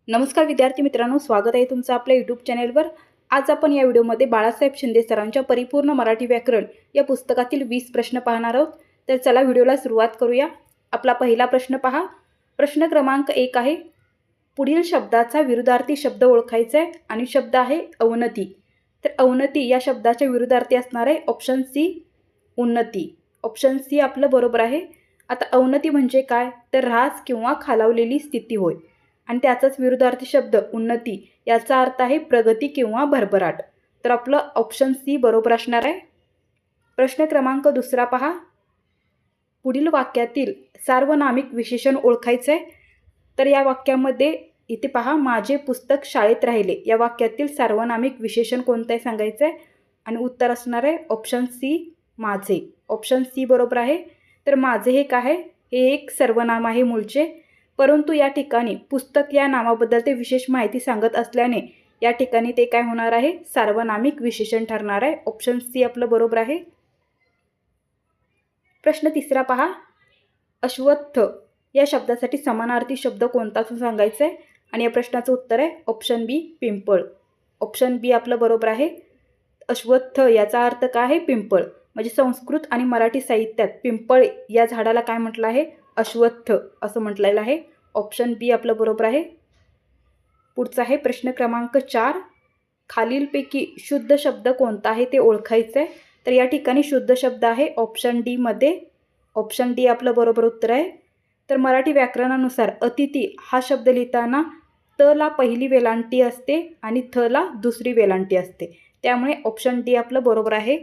नमस्कार विद्यार्थी मित्रांनो, स्वागत आहे तुमचं आपल्या यूट्यूब चॅनेलवर। आज आपण या व्हिडिओमध्ये बाळासाहेब शिंदे सरांच्या परिपूर्ण मराठी व्याकरण या पुस्तकातील 20 प्रश्न पाहणार आहोत। तर चला व्हिडिओला सुरुवात करूया। आपला पहिला प्रश्न पहा। प्रश्न क्रमांक 1 आहे, पुढील शब्दाचा विरुद्धार्थी शब्द ओळखायचा आहे आणि शब्द आहे अवनती। तर अवनती या शब्दाचे विरुद्धार्थी असणार आहे ऑप्शन सी उन्नती। ऑप्शन सी आपलं बरोबर आहे। आता अवनती म्हणजे काय, तर ऱ्हास किंवा खालावलेली स्थिती होय आणि त्याचाच विरुद्धार्थी शब्द उन्नती याचा अर्थ आहे प्रगती किंवा भरभराट। तर आपलं ऑप्शन सी बरोबर असणार आहे। प्रश्न क्रमांक 2 पहा। पुढील वाक्यातील सार्वनामिक विशेषण ओळखायचे आहे। तर या वाक्यामध्ये इथे पहा, माझे पुस्तक शाळेत राहिले या वाक्यातील सार्वनामिक विशेषण कोणतं आहे सांगायचं आहे आणि उत्तर असणार आहे ऑप्शन सी माझे। ऑप्शन सी बरोबर आहे। तर माझे हे काय आहे, हे एक सर्वनाम आहे मूळचे, परंतु या ठिकाणी पुस्तक या नामाबद्दल ते विशेष माहिती सांगत असल्याने या ठिकाणी ते काय होणार आहे, सार्वनामिक विशेषण ठरणार आहे। ऑप्शन सी आपलं बरोबर आहे। प्रश्न 3 पहा। अश्वत्थ या शब्दासाठी समानार्थी शब्द कोणता असं सांगायचं आहे आणि या प्रश्नाचं उत्तर आहे ऑप्शन बी पिंपळ। ऑप्शन बी आपलं बरोबर आहे। अश्वत्थ याचा अर्थ काय आहे, पिंपळ। म्हणजे संस्कृत आणि मराठी साहित्यात पिंपळ या झाडाला काय म्हटलं आहे, अश्वत्थ असं म्हटलेलं आहे। ऑप्शन बी आपलं बरोबर आहे। पुढचा आहे प्रश्न क्रमांक 4। खालीलपैकी शुद्ध शब्द कोणता आहे ते ओळखायचं आहे। तर या ठिकाणी शुद्ध शब्द आहे ऑप्शन डी मध्ये। ऑप्शन डी आपलं बरोबर उत्तर आहे। तर मराठी व्याकरणानुसार अतिथी हा शब्द लिहिताना त ला पहिली वेलांटी असते आणि थ ला दुसरी वेलांटी असते, त्यामुळे ऑप्शन डी आपलं बरोबर आहे।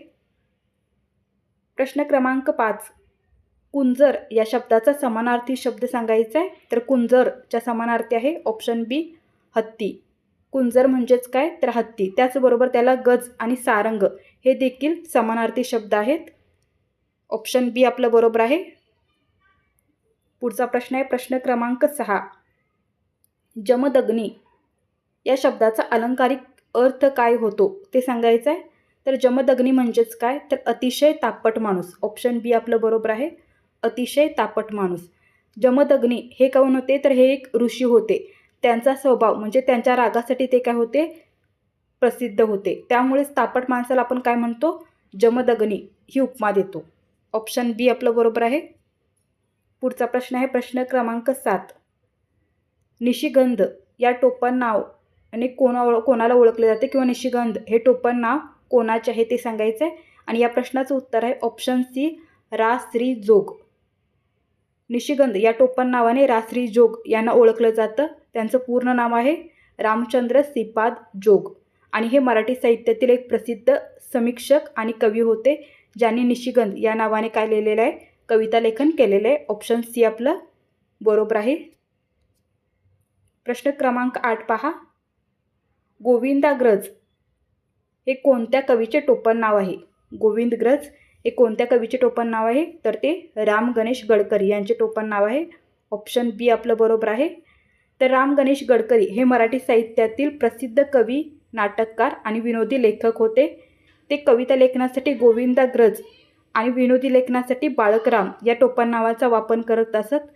प्रश्न क्रमांक 5। कुंजर या शब्दाचा समानार्थी शब्द सांगायचा आहे। तर कुंजरच्या समानार्थी आहे ऑप्शन बी हत्ती। कुंजर म्हणजेच काय, तर हत्ती। त्याचबरोबर त्याला गज आणि सारंग हे देखील समानार्थी शब्द आहेत। ऑप्शन बी आपलं बरोबर आहे। पुढचा प्रश्न आहे प्रश्न क्रमांक 6। जमदग्नी या शब्दाचा अलंकारिक अर्थ काय होतो ते सांगायचं आहे। तर जमदग्नी म्हणजेच काय, तर अतिशय तापट माणूस। ऑप्शन बी आपलं बरोबर आहे, अतिशय तापट माणूस। जमदग्नी हे कोण होते, तर हे एक ऋषी होते। त्यांचा स्वभाव म्हणजे त्यांच्या रागासाठी ते काय होते, प्रसिद्ध होते। त्यामुळेच तापट माणसाला आपण काय म्हणतो, जमदग्नी ही उपमा देतो। ऑप्शन बी आपलं बरोबर आहे। पुढचा प्रश्न आहे प्रश्न क्रमांक 7। निशिगंध या टोपण नाव आणि कोणाला ओळखले जाते किंवा निशिगंध हे टोपण नाव कोणाचे आहे ते सांगायचं आहे आणि या प्रश्नाचं उत्तर आहे ऑप्शन सी रा श्री जोग। निशिगंध या टोपण नावाने रा श्री जोग यांना ओळखलं जातं। त्यांचं पूर्ण नाव आहे रामचंद्र श्रीपाद जोग आणि हे मराठी साहित्यातील एक प्रसिद्ध समीक्षक आणि कवी होते, ज्यांनी निशिगंध या नावाने काय लिहिलेलं आहे, कविता लेखन केलेलं आहे। ऑप्शन सी आपलं बरोबर आहे। प्रश्न क्रमांक 8 पहा। गोविंदाग्रज हे कोणत्या कवीचे टोपण नाव आहे। गोविंदग्रज हे कोणत्या कवीचे टोपण नाव आहे, तर ते राम गणेश गडकरी यांचे टोपण नाव आहे। ऑप्शन बी आपलं बरोबर आहे। तर राम गणेश गडकरी हे मराठी साहित्यातील प्रसिद्ध कवी, नाटककार आणि विनोदी लेखक होते। ते कविता लेखनासाठी गोविंदाग्रज आणि विनोदी लेखनासाठी बाळकराम या टोपण नावाचा वापर करत असत।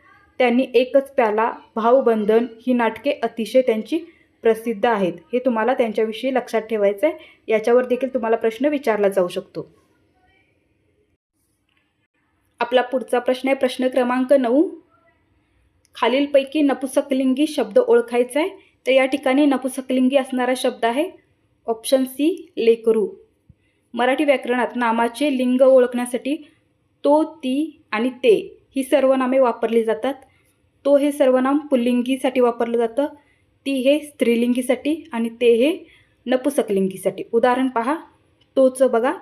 त्यांनी एकच प्याला, भावबंधन ही नाटके अतिशय त्यांची प्रसिद्ध आहेत। हे तुम्हाला त्यांच्याविषयी लक्षात ठेवायचं आहे, याच्यावर देखील तुम्हाला प्रश्न विचारला जाऊ शकतो। आपला पुढचा प्रश्न आहे प्रश्न क्रमांक 9। खालीलपैकी नपुसकलिंगी शब्द ओळखायचा आहे। तर या ठिकाणी नपुसकलिंगी असणारा शब्द आहे ऑप्शन सी लेकरू। मराठी व्याकरणात नामाचे लिंग ओळखण्यासाठी तो, ती आणि ते ही सर्वनामे वापरली जातात। तो हे सर्वनाम पुल्लिंगीसाठी वापरलं जातं, ती हे स्त्रीलिंगीसाठी आणि ते हे नपुसकलिंगीसाठी। उदाहरण पहा, तोचं बघा,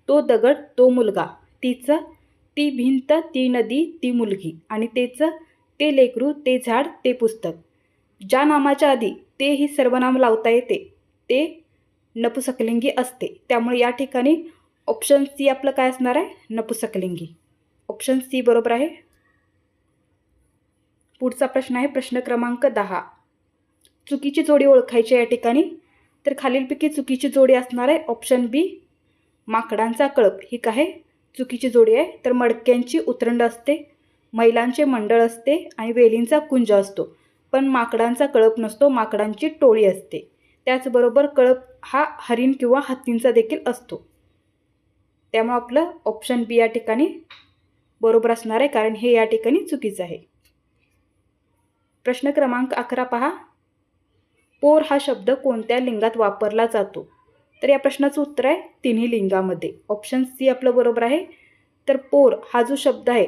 तो दगड तो मुलगा, तीचं ती भिंत ती नदी ती मुलगी आणि तेचं ते लेकरू ते झाड ते पुस्तक। ज्या नामाच्या आधी ते ही सर्वनाम लावता येते ते नपुसकलिंगी असते, त्यामुळे या ठिकाणी ऑप्शन सी आपलं काय असणार आहे, नपुसकलिंगी। ऑप्शन सी बरोबर आहे। पुढचा प्रश्न आहे प्रश्न क्रमांक 10। चुकीची जोडी ओळखायची या ठिकाणी। तर खालीलपैकी चुकीची जोडी असणार आहे ऑप्शन बी माकडांचा कळप ही काय चुकीची जोडी आहे। तर मडक्यांची उतरंड असते, महिलांचे मंडळ असते आणि वेलींचा कुंज असतो। पण माकडांचा कळप नसतो, माकडांची टोळी असते. त्याचबरोबर कळप हा हरिण किंवा हत्तींचा देखील असतो. त्यामुळे आपलं ऑप्शन बी या ठिकाणी बरोबर असणार आहे, कारण हे या ठिकाणी चुकीचं आहे. प्रश्न क्रमांक 11 पहा. पोर हा शब्द कोणत्या लिंगात वापरला जातो? तर या प्रश्नाचं उत्तर आहे तिन्ही लिंगामध्ये. ऑप्शन सी आपलं बरोबर आहे. तर पोर हा जो शब्द आहे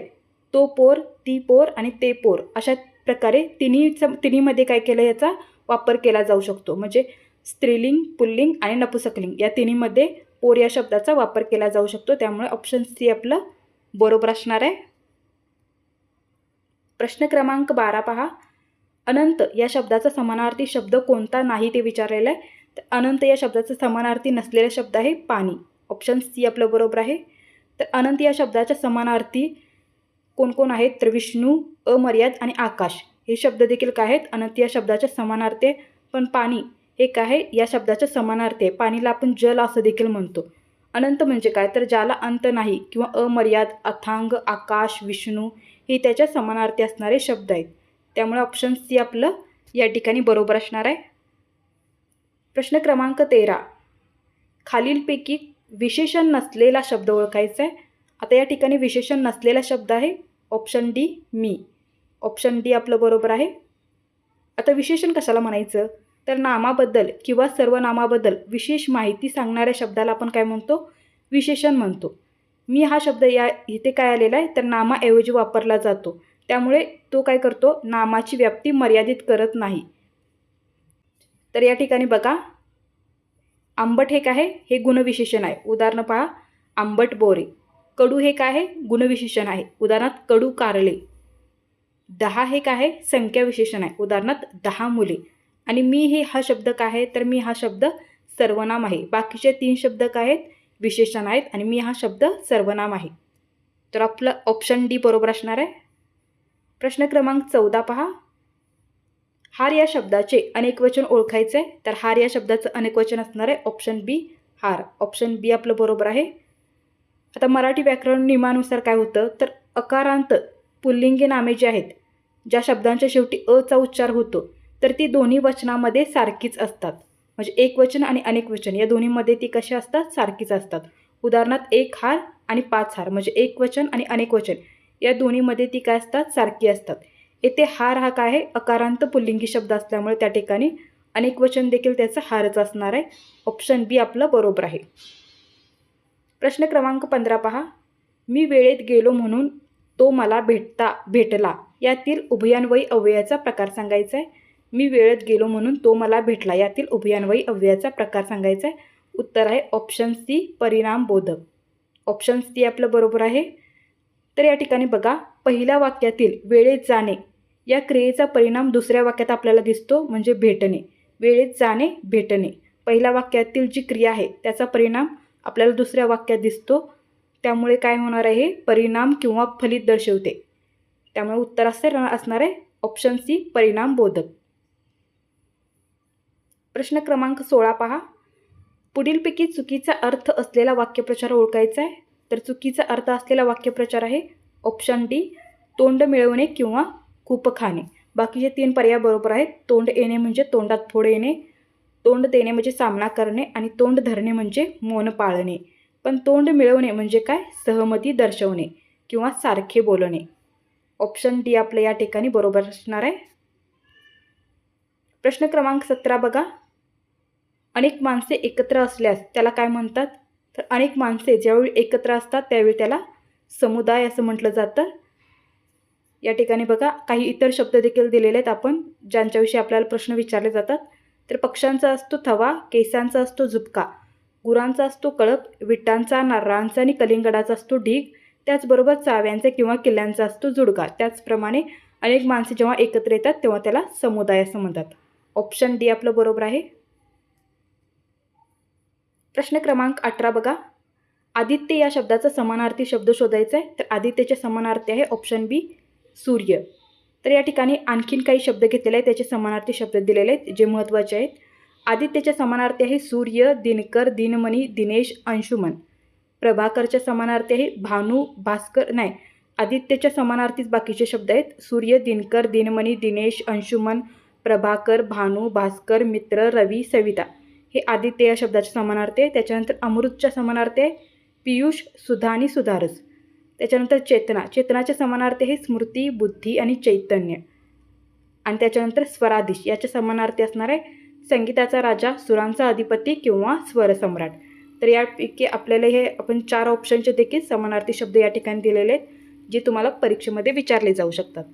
तो पोर, ती पोर आणि ते पोर अशा प्रकारे तिन्हीमध्ये काय केलं, याचा वापर केला जाऊ शकतो. म्हणजे स्त्रीलिंग, पुल्लिंग आणि नपुसकलिंग या तिन्हीमध्ये पोर या शब्दाचा वापर केला जाऊ शकतो. त्यामुळे ऑप्शन सी आपलं बरोबर असणार आहे. प्रश्न क्रमांक 12 पहा. अनंत या शब्दाचा समानार्थी शब्द कोणता नाही ते विचारलेलं आहे. तर अनंत या शब्दाचा समानार्थी नसलेला शब्द आहे पाणी. ऑप्शन सी आपलं बरोबर आहे. तर अनंत या शब्दाच्या समानार्थी कोण आहेत? तर विष्णू, अमर्याद आणि आकाश हे शब्द देखील काय आहेत? अनंत या शब्दाच्या समानार्थी आहे. पण पाणी हे काय आहे? या शब्दाच्या समानार्थी आहे. पाणीला आपण जल असं देखील म्हणतो. अनंत म्हणजे काय? तर ज्याला अंत नाही किंवा अमर्याद, अथांग, आकाश, विष्णू हे त्याच्या समानार्थी असणारे शब्द आहेत. त्यामुळे ऑप्शन सी आपलं या ठिकाणी बरोबर असणार आहे. प्रश्न क्रमांक 13. खालीलपैकी विशेषण नसलेला शब्द ओळखायचा आहे. आता या ठिकाणी विशेषण नसलेला शब्द आहे ऑप्शन डी, मी. ऑप्शन डी आपलं बरोबर आहे. आता विशेषण कशाला म्हणायचं? तर नामाबद्दल किंवा सर्वनामाबद्दल विशेष माहिती सांगणाऱ्या शब्दाला आपण काय म्हणतो? विशेषण म्हणतो. मी हा शब्द या इथे काय आलेला आहे? तर नामाऐवजी वापरला जातो. त्यामुळे तो काय करतो? नामाची व्याप्ती मर्यादित करत नाही. तर या ठिकाणी बघा, आंबट हे काय आहे? हे गुणविशेषण आहे. उदाहरण पहा, आंबट बोरे. कडू हे काय आहे? गुणविशेषण आहे. उदाहरणार्थ कडू कारले. 10 हे काय आहे? संख्या विशेषण आहे. उदाहरणार्थ 10 मुले. आणि मी हे हा शब्द काय आहे? तर मी हा शब्द सर्वनाम आहे. बाकीचे 3 शब्द काय आहेत? विशेषण आहेत आणि मी हा शब्द सर्वनाम आहे. तर आपलं ऑप्शन डी बरोबर असणार आहे. प्रश्न क्रमांक 14 पहा. हार या शब्दाचे अनेकवचन ओळखायचे आहे. तर हार या शब्दाचं अनेकवचन असणार आहे ऑप्शन बी, हार. ऑप्शन बी आपलं बरोबर आहे. आता मराठी व्याकरण नियमानुसार काय होतं? तर अकारांत पुल्लिंगी नामे जी आहेत, ज्या शब्दांच्या शेवटी अचा उच्चार होतो, तर ती दोन्ही वचनामध्ये सारखीच असतात. म्हणजे एक वचन आणि अनेक वचन या दोन्हीमध्ये ती कशी असतात? सारखीच असतात. उदाहरणार्थ 1 हार आणि 5 हार म्हणजे एक वचन आणि अनेक वचन या दोन्हीमध्ये ती काय असतात? सारखी असतात. येथे हार हा काय आहे? अकारांत पुल्लिंगी शब्द असल्यामुळे त्या ठिकाणी अनेक वचन देखील त्याचं हारच असणार आहे. ऑप्शन बी आपलं बरोबर आहे. प्रश्न क्रमांक 15 पहा. मी वेळेत गेलो म्हणून तो मला भेटला यातील उभयान्वयी अव्ययाचा प्रकार सांगायचा आहे. मी वेळेत गेलो म्हणून तो मला भेटला यातील उभयान्वयी अव्ययाचा प्रकार सांगायचा आहे. उत्तर आहे ऑप्शन सी, परिणाम बोधक. ऑप्शन सी आपलं बरोबर आहे. तर या ठिकाणी बघा, पहिल्या वाक्यातील वेळेत जाणे या क्रियेचा परिणाम दुसऱ्या वाक्यात आपल्याला दिसतो, म्हणजे भेटणे. वेळेत जाणे, भेटणे. पहिल्या वाक्यातील जी क्रिया आहे त्याचा परिणाम आपल्याला दुसऱ्या वाक्यात दिसतो. त्यामुळे काय होणार आहे? परिणाम किंवा फलित दर्शवते. त्यामुळे उत्तर असणार आहे ऑप्शन सी, परिणाम बोधक. प्रश्न क्रमांक 16 पहा. पुढीलपैकी चुकीचा अर्थ असलेला वाक्यप्रचार ओळखायचा आहे. तर चुकीचा अर्थ असलेला वाक्यप्रचार आहे ऑप्शन डी, तोंड मिळवणे किंवा खूप खाणे. बाकीचे 3 पर्याय बरोबर आहेत. तोंड येणे म्हणजे तोंडात फोड येणे, तोंड देणे म्हणजे सामना करणे आणि तोंड धरणे म्हणजे मौन पाळणे. पण तोंड मिळवणे म्हणजे काय? सहमती दर्शवणे किंवा सारखे बोलणे. ऑप्शन डी आपलं या ठिकाणी बरोबर असणार आहे. प्रश्न क्रमांक 17 बघा. अनेक माणसे एकत्र असल्यास त्याला काय म्हणतात? तर अनेक माणसे ज्यावेळी एकत्र असतात त्यावेळी त्याला समुदाय असं म्हटलं जातं. या ठिकाणी बघा, काही इतर शब्द देखील दिलेले आहेत आपण, ज्यांच्याविषयी आपल्याला प्रश्न विचारले जातात. तर पक्ष्यांचा असतो थवा, केसांचा असतो झुपका, गुरांचा असतो कळप, विटांचा, नारळांचा आणि कलिंगडाचा असतो ढीग, त्याचबरोबर चाव्यांचा किंवा किल्ल्यांचा असतो जुडगा. त्याचप्रमाणे अनेक माणसे जेव्हा एकत्र येतात तेव्हा त्याला समुदाय असं म्हणतात. ऑप्शन डी आपलं बरोबर आहे. प्रश्न क्रमांक 18 बघा. आदित्य या शब्दाचा समानार्थी शब्द शोधायचा आहे. तर आदित्यचे समानार्थी आहे ऑप्शन बी, सूर्य. तर या ठिकाणी आणखीन काही शब्द घेतलेले आहेत, त्याचे समानार्थी शब्द दिलेले आहेत जे महत्त्वाचे आहेत. आदित्यच्या समानार्थी आहे सूर्य, दिनकर, दिनमणी, दिनेश, अंशुमन. प्रभाकरच्या समानार्थी आहे भानू, भास्कर, नाही आदित्यच्या समानार्थीच बाकीचे शब्द आहेत. सूर्य, दिनकर, दिनमणी, दिनेश, अंशुमन, प्रभाकर, भानू, भास्कर, मित्र, रवी, सविता हे आदित्य या शब्दाचे समानार्थी आहे. त्याच्यानंतर अमृतच्या समानार्थी आहे पियुष, सुधा आणि सुधारस. त्याच्यानंतर चेतना, चेतनाचे समानार्थी आहे स्मृती, बुद्धी आणि चैतन्य. आणि त्याच्यानंतर स्वराधीश याचे समानार्थी असणार आहे संगीताचा राजा, सुरांचा अधिपती किंवा स्वरसम्राट. तर यापैकी आपल्याला हे आपण 4 ऑप्शनचे देखील समानार्थी शब्द या ठिकाणी दिलेले आहेत, जे तुम्हाला परीक्षेमध्ये विचारले जाऊ शकतात.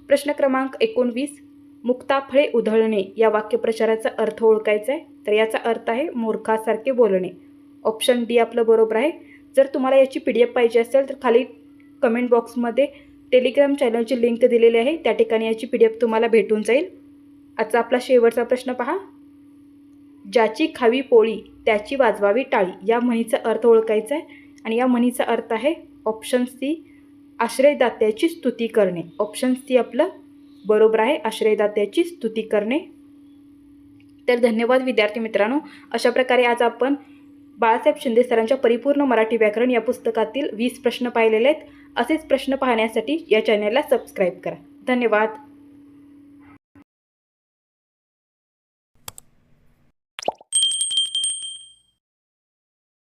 प्रश्न क्रमांक 19, मुक्ताफळे उधळणे या वाक्यप्रचाराचा अर्थ ओळखायचा आहे. तर याचा अर्थ आहे मूर्खासारखे बोलणे. ऑप्शन डी आपलं बरोबर आहे. जर तुम्हाला याची PDF पाहिजे असेल तर खाली कमेंट बॉक्समध्ये टेलिग्राम चॅनलची लिंक दिलेली आहे, त्या ठिकाणी याची PDF तुम्हाला भेटून जाईल. आजचा आपला शेवटचा प्रश्न पहा. ज्याची खावी पोळी त्याची वाजवावी टाळी या म्हणीचा अर्थ ओळखायचा आहे. आणि या म्हणीचा अर्थ आहे ऑप्शन सी, आश्रयदात्याची स्तुती करणे. ऑप्शन सी आपलं बरोबर आहे, आश्रयदात्याची स्तुती करणे. तर धन्यवाद विद्यार्थी मित्रांनो. अशा प्रकारे आज आपण बाळासाहेब शिंदे सरांच्या परिपूर्ण मराठी व्याकरण या पुस्तकातील 20 प्रश्न पाहिलेले आहेत. असेच प्रश्न पाहण्यासाठी या चॅनलला सबस्क्राईब करा. धन्यवाद.